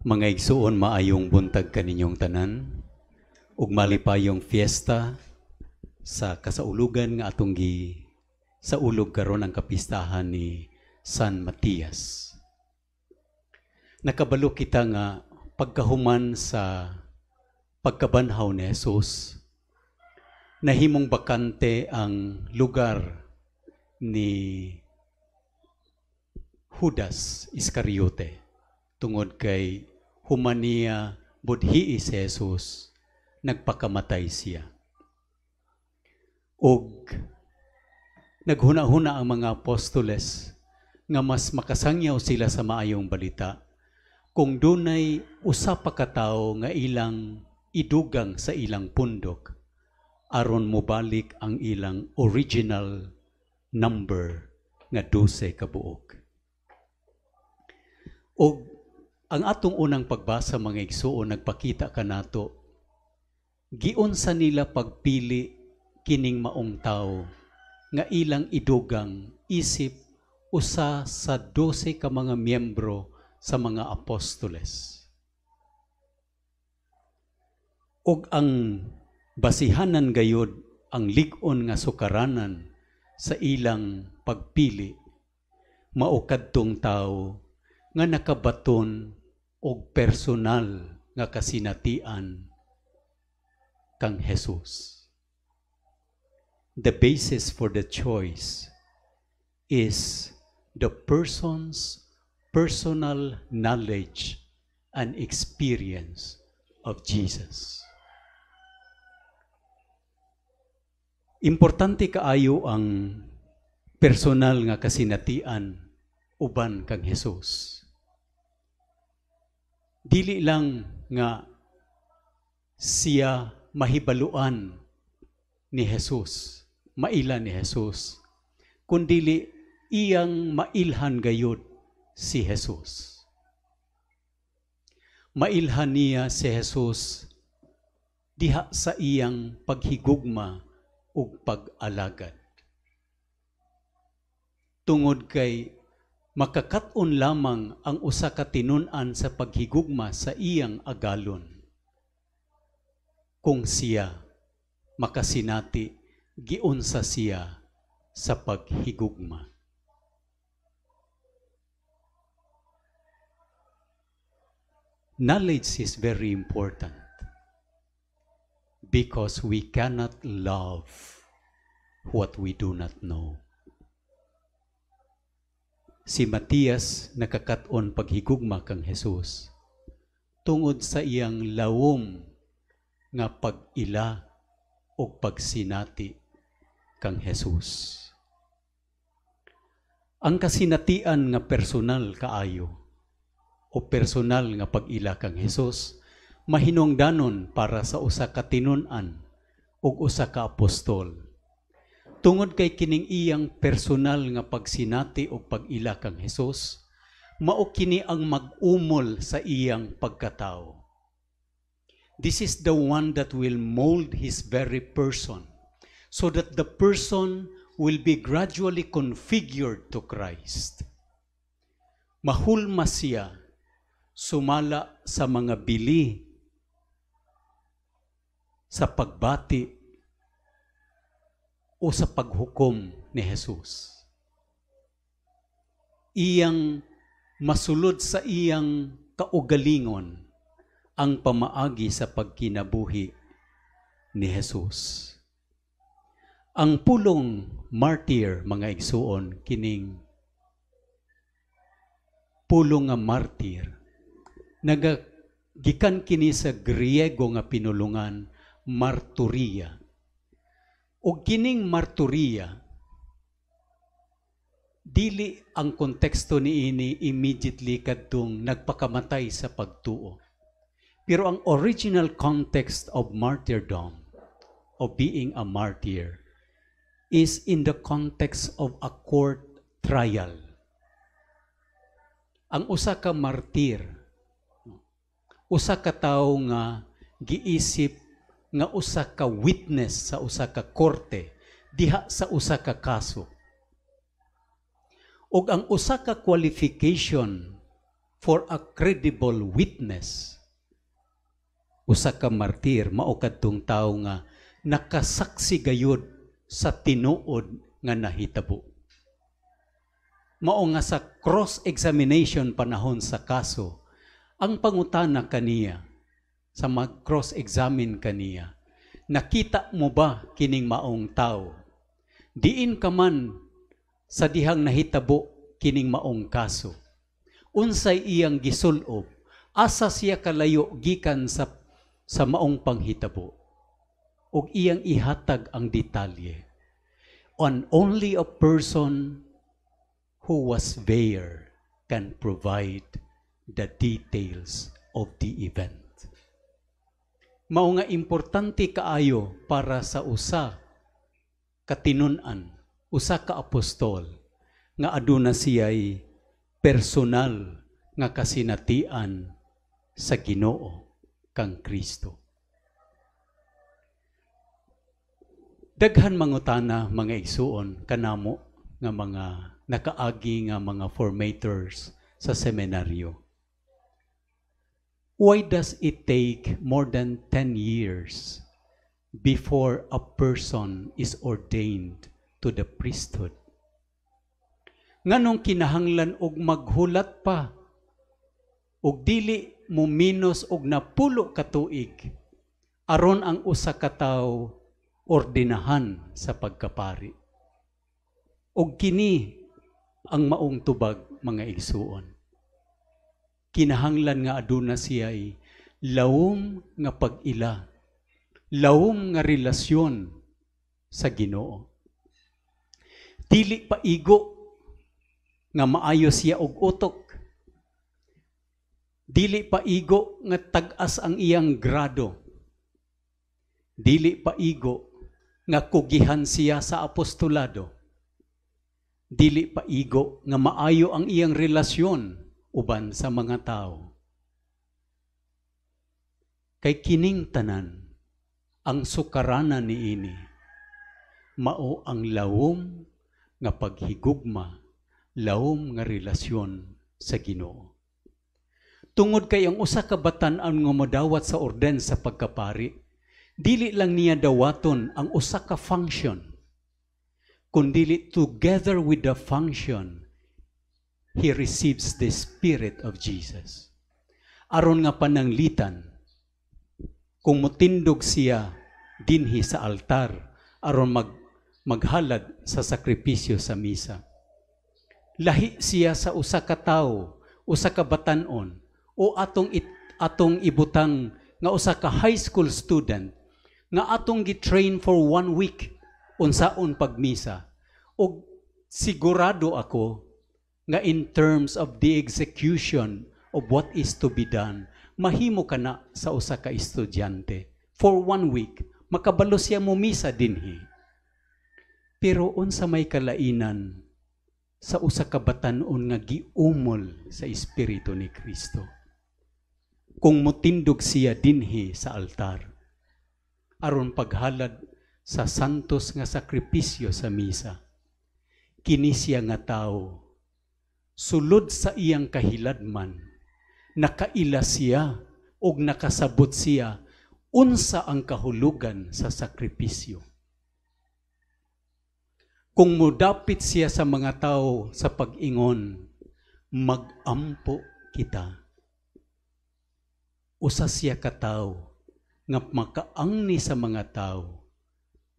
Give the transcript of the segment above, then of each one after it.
Mga igsuon, maayong buntag kaninyong tanan ug malipayong fiesta sa kasaulugan nga atong sa ulog karon ang kapistahan ni San Matias. Nakabalo kita nga pagkahuman sa pagkabanhaw ni Jesus, nahimong bakante ang lugar ni Judas Iscariote tungod kay humaniya budhi si Jesus, nagpakamatay siya. Og naghuna-huna ang mga apostoles nga mas makasangyaw sila sa maayong balita kung dunay usa pa ka tawo nga ilang idugang sa ilang pundok aron mobalik ang ilang original number nga 12 ka buok. Og ang atong unang pagbasa, mga igsuon, nagpakita kanato giunsa nila pagpili kining maong tawo nga ilang idugang isip usa sa 12 ka mga miyembro sa mga apostoles. Og ang basihanan gayud ang lig-on nga sukaranan sa ilang pagpili mao kadtong tawo nga nakabaton og personal nga kasinatian kang Jesus. The basis for the choice is the person's personal knowledge and experience of Jesus. Importante kaayo ang personal nga kasinatian uban kang Jesus. Dili lang nga siya mahibaluan ni Jesus, maila ni Jesus, kundili iyang mailhan gayud si Jesus. Mailhan niya si Jesus diha sa iyang paghigugma ug pag-alagad. Tungod kay makakat-on lamang ang usa ka tinun-an sa paghigugma sa iyang agalon kung siya makasinati giunsa siya sa paghigugma. Knowledge is very important because we cannot love what we do not know. Si Matias nakakat-on paghigugma kang Jesus tungod sa iyang lawom nga pag-ila o pagsinati kang Jesus. Ang kasinatian nga personal kaayo o personal nga pag-ila kang Jesus mahinungdanon para sa usa ka tinun-an ug usa ka apostol. Tungod kay kining iyang personal nga pagsinati o pag-ila kang Jesus, mao kini ang mag-umol sa iyang pagkatao. This is the one that will mold his very person, so that the person will be gradually configured to Christ. Mahulma siya, sumala sa mga bili, sa pagbati, o sa paghukom ni Jesus. Iyang masulod sa iyang kaugalingon ang pamaagi sa pagkinabuhi ni Jesus. Ang pulong martyr, mga igsuon, kining pulong nga martyr, nagagikan kini sa Griego nga pinulungan, marturia. O kining marturia, dili ang konteksto niini immediately kadtong nagpakamatay sa pagtuo. Pero ang original context of martyrdom, of being a martyr, is in the context of a court trial. Ang usa ka martyr, usa ka tawo nga giisip nga usa ka witness sa usa ka korte diha sa usa ka kaso. Og ang usa ka qualification for a credible witness. Usa ka martir mao kadtong tawo nga nakasaksi gayud sa tinuod nga nahitabo. Mao nga sa cross-examination panahon sa kaso, ang pangutana kaniya, sa mag-cross-examine kaniya, nakita mo ba kining maong tao? Diin ka man sa dihang nahitabo kining maong kaso. Unsay iyang gisulob, asa siya kalayo gikan sa maong panghitabo, ug iyang ihatag ang detalye. And only a person who was there can provide the details of the event. Mao nga importante kaayo para sa usa katinun-an, usa ka apostol, nga aduna siya'y personal nga kasinatian sa Ginoo kang Kristo. Daghan mangutana mga igsuon kanamo nga mga nakaagi nga mga formators sa seminaryo. Why does it take more than 10 years before a person is ordained to the priesthood? Nganong kinahanglan og maghulat pa og dili mo minus og napulo ka tuig aron ang usa ka tawo ordinahan sa pagkapari? Og kini ang maong tubag mga igsuon. Kinahanglan nga aduna siya'y lawom nga pag-ila, lawom nga relasyon sa Ginoo. Dili pa igo nga maayo siya og utok. Dili pa igo nga tag-as ang iyang grado. Dili pa igo nga kugihan siya sa apostolado. Dili pa igo nga maayo ang iyang relasyon uban sa mga tao. Kay kining tanan, ang sukaranan niini, mao ang lawom nga paghigugma, lawom nga relasyon sa Ginoo. Tungod kay ang usa ka batan-an nga modawat sa orden sa pagkapari, dili lang niya dawaton ang usa ka function, kundili together with the function, he receives the Spirit of Jesus. Aron nga pananglitan, kung mutindog siya dinhi sa altar, aron maghalad sa sakripisyo sa misa. Lahi siya sa usa ka tawo, usa ka batan-on, o atong ibutang nga usa ka high school student, nga atong gitrain for 1 week, unsaon pagmisa. O sigurado ako, nga in terms of the execution of what is to be done, mahimo ka na sa usa ka estudyante. For 1 week, makabalo siya mo misa dinhi. Pero unsa may kalainan sa usa ka batan-on nga giumol sa Espiritu ni Kristo. Kung mutindog siya dinhi sa altar, aron paghalad sa santos nga sakripisyo sa misa, kini siya nga tao, sulod sa iyang kahiladman, nakaila siya o nakasabot siya unsa ang kahulugan sa sakripisyo. Kung mudapit siya sa mga tao sa pag-ingon, mag-ampo kita. Usa siya ka tao nga makaangni sa mga tao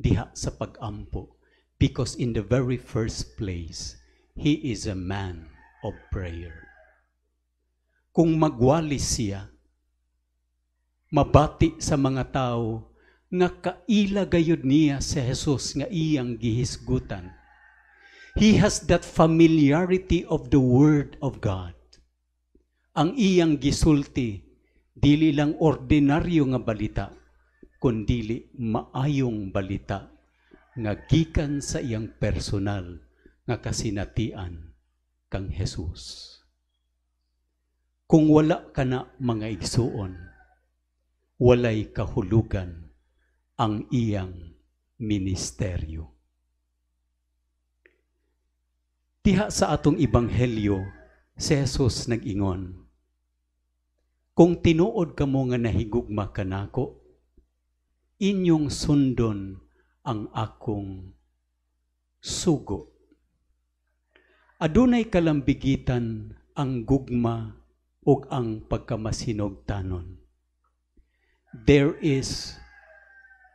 diha sa pag-ampo, because in the very first place, he is a man of prayer. Kung magwalis siya, mabati sa mga tao nga kaila gayud niya si Jesus nga iyang gihisgutan. He has that familiarity of the Word of God. Ang iyang gisulti, dili lang ordinaryo nga balita, kundili maayong balita nga gikan sa iyang personal nga kasinatian kang Jesus. Kung wala ka na mga igsuon, walay kahulugan ang iyang ministeryo. Diha sa atong ebanghelyo, si Jesus nag-ingon, Kung tinuod kamo nga nahigugma kanako, inyong sundon ang akong sugo. Adunay kalambigitan ang gugma ug ang pagkamasinugtanon. There is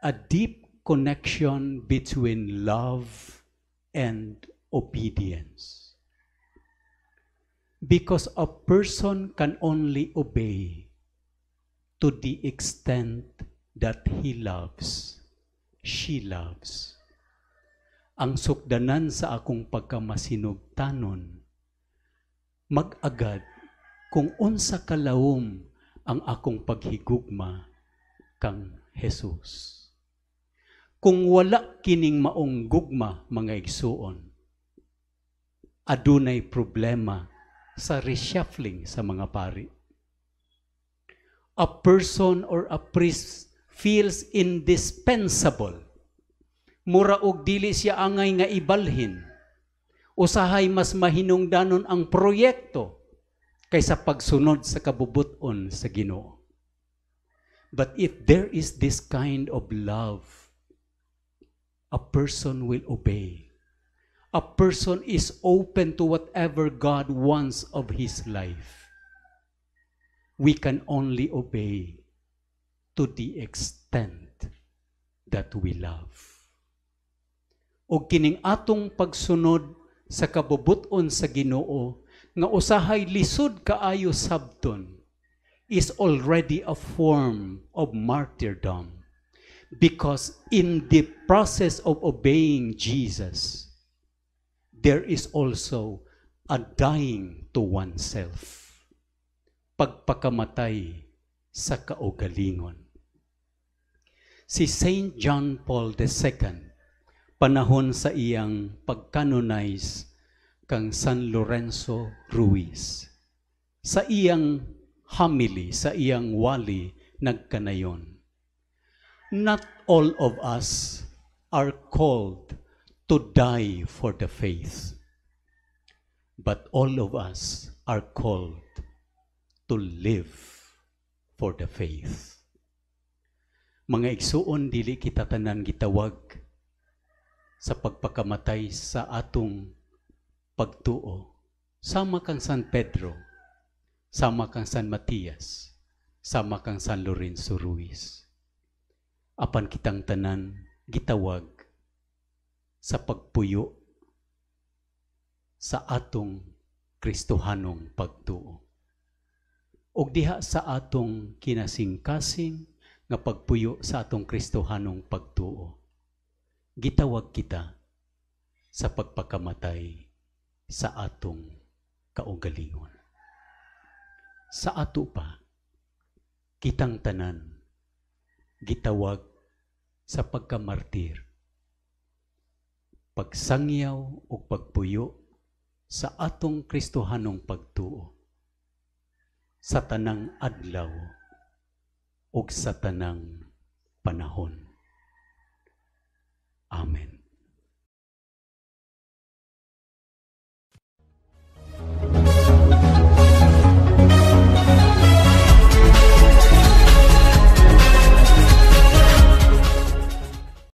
a deep connection between love and obedience. Because a person can only obey to the extent that he loves, she loves. Ang sukdanan sa akong pagkamasinugtanon, mag-agad kung unsa kalawom ang akong paghigugma kang Jesus. Kung wala kining maong gugma, mga igsuon, adunay problema sa reshuffling sa mga pari. A person or a priest feels indispensable. Mura og dili siya angay nga ibalhin. Usahay mas mahinungdanon ang proyekto kaysa pagsunod sa kabubuton sa Ginoo. But if there is this kind of love, a person will obey. A person is open to whatever God wants of his life. We can only obey to the extent that we love. O kining atong pagsunod sa kabubuton sa Ginoo nga usahay lisod kaayo sabton is already a form of martyrdom, because in the process of obeying Jesus there is also a dying to oneself, pagpakamatay sa kaugalingon. Si Saint John Paul II, panahon sa iyang pagkanonize kang San Lorenzo Ruiz, sa iyang homily, sa iyang wali, nagkanayon, not all of us are called to die for the faith, but all of us are called to live for the faith. Mga igsuon, dili kita tanan gitawag sa pagpakamatay sa atong pagtuo. Sama kang San Pedro, sama kang San Matias, sama kang San Lorenzo Ruiz. Apan kitang tanan gitawag sa pagpuyo sa atong Kristohanong pagtuo. Og diha sa atong kinasingkasing nga pagpuyo sa atong Kristohanong pagtuo, gitawag kita sa pagpakamatay sa atong kaugalingon. Sa ato pa, kitang tanan gitawag sa pagkamartir, pagsangyaw o pagpuyo sa atong Kristohanong pagtuo, sa tanang adlaw o sa tanang panahon. Amen.